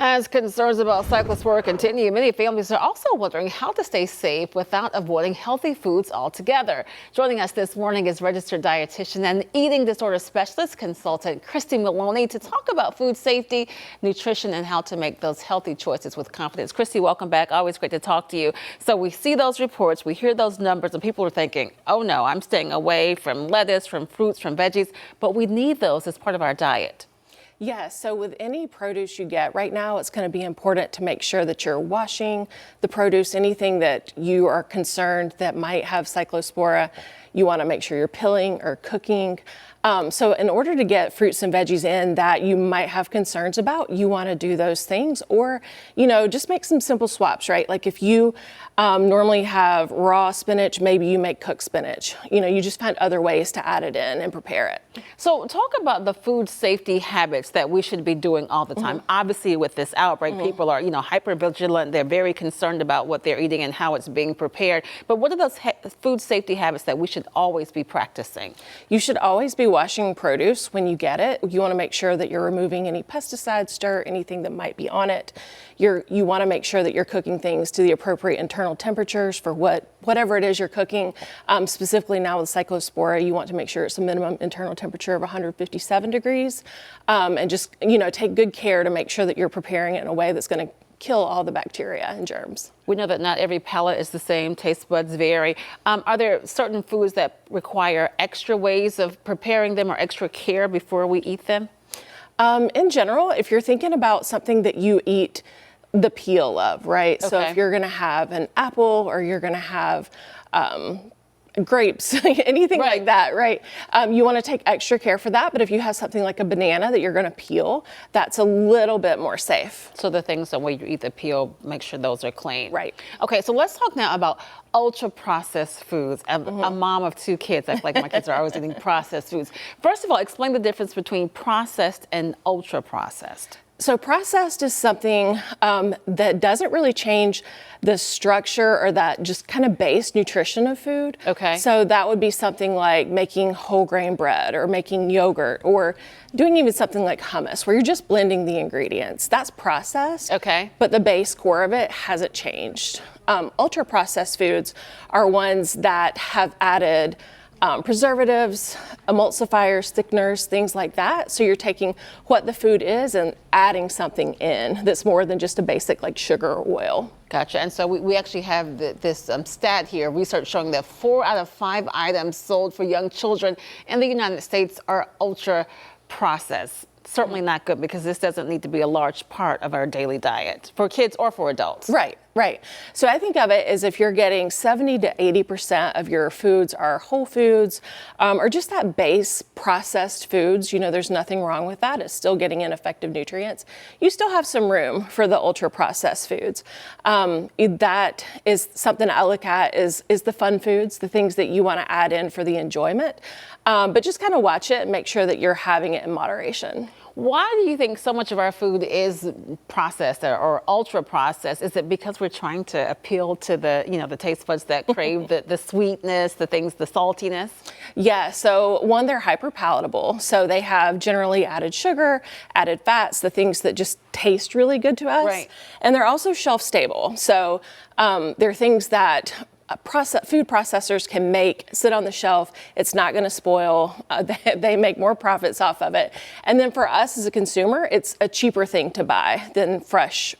As concerns about Cyclospora continue, many families are also wondering how to stay safe without avoiding healthy foods altogether. Joining us this morning is registered dietitian and eating disorder specialist consultant Christy Maloney to talk about food safety, nutrition, and how to make those healthy choices with confidence. Christy, welcome back. Always great to talk to you. So we see those reports, we hear those numbers, and people are thinking, oh no, I'm staying away from lettuce, from fruits, from veggies, but we need those as part of our diet. Yeah, so with any produce you get right now, it's going to be important to make sure that you're washing the produce. Anything that you are concerned that might have Cyclospora, you want to make sure you're peeling or cooking. So in order to get fruits and veggies in that you might have concerns about, you want to do those things, or, just make some simple swaps, right? Like if you normally have raw spinach, maybe you make cooked spinach. You just find other ways to add it in and prepare it. So talk about the food safety habits that we should be doing all the time. Obviously with this outbreak, people are, hyper vigilant. They're very concerned about what they're eating and how it's being prepared. But what are those food safety habits that we should always be practicing? You should always be washing produce when you get it. You want to make sure that you're removing any pesticides, dirt, anything that might be on it. You want to make sure that you're cooking things to the appropriate internal temperatures for whatever it is you're cooking. Specifically now with Cyclospora, you want to make sure it's a minimum internal temperature of 157 degrees. And just, take good care to make sure that you're preparing it in a way that's going to kill all the bacteria and germs. We know that not every palate is the same, taste buds vary. Are there certain foods that require extra ways of preparing them or extra care before we eat them? In general, if you're thinking about something that you eat the peel of, right? Okay. So if you're gonna have an apple or you're gonna have grapes, anything like that, right? You want to take extra care for that. But if you have something like a banana that you're going to peel, that's a little bit more safe. So the things that when you eat the peel, make sure those are clean. Right. Okay, so let's talk now about ultra processed foods. A mom of 2 kids, I feel like my kids are always eating processed foods. First of all, explain the difference between processed and ultra processed. So processed is something that doesn't really change the structure or that just kind of base nutrition of food. Okay. So that would be something like making whole grain bread or making yogurt or doing even something like hummus where you're just blending the ingredients. That's processed. Okay. But the base core of it hasn't changed. Ultra processed foods are ones that have added preservatives, emulsifiers, thickeners, things like that. So you're taking what the food is and adding something in that's more than just a basic like sugar or oil. Gotcha. And so we actually have this stat here, research showing that 4 out of 5 items sold for young children in the United States are ultra processed. Certainly not good because this doesn't need to be a large part of our daily diet for kids or for adults. Right. So I think of it as if you're getting 70 to 80% of your foods are whole foods or just that base processed foods. There's nothing wrong with that. It's still getting in effective nutrients. You still have some room for the ultra processed foods. That is something I look at is the fun foods, the things that you want to add in for the enjoyment. But just kind of watch it and make sure that you're having it in moderation. Why do you think so much of our food is processed or ultra processed? Is it because we're trying to appeal to the taste buds that crave the sweetness, the saltiness? Yeah, so one, they're hyper palatable. So they have generally added sugar, added fats, the things that just taste really good to us. Right. And they're also shelf stable. So they're things that food processors can sit on the shelf. It's not going to spoil. They make more profits off of it. And then for us as a consumer, it's a cheaper thing to buy than fresh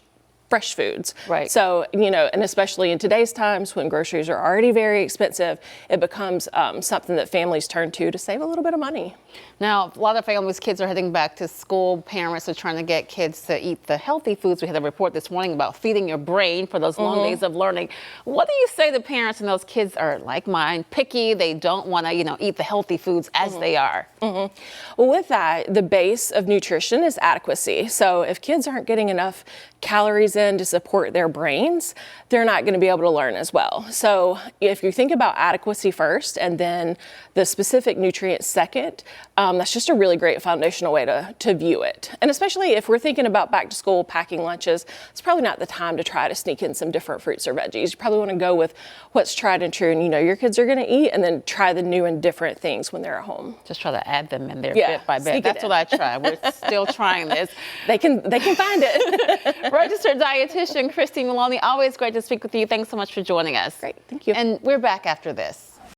foods. Right. So, and especially in today's times when groceries are already very expensive, it becomes something that families turn to save a little bit of money. Now, a lot of families, kids are heading back to school. Parents are trying to get kids to eat the healthy foods. We had a report this morning about feeding your brain for those long days of learning. What do you say to parents and those kids are like mine, picky? They don't want to, eat the healthy foods as they are. Well, with that, the base of nutrition is adequacy. So if kids aren't getting enough calories in to support their brains, they're not going to be able to learn as well. So if you think about adequacy first and then the specific nutrients second, that's just a really great foundational way to view it. And especially if we're thinking about back to school packing lunches, it's probably not the time to try to sneak in some different fruits or veggies. You probably want to go with what's tried and true and you know your kids are going to eat, and then try the new and different things when they're at home. Just try to add them in there bit by bit. That's what I try. We're still trying this. They can find it. Registered dietitian Christy Maloney, always great to speak with you. Thanks so much for joining us. Great, thank you. And we're back after this.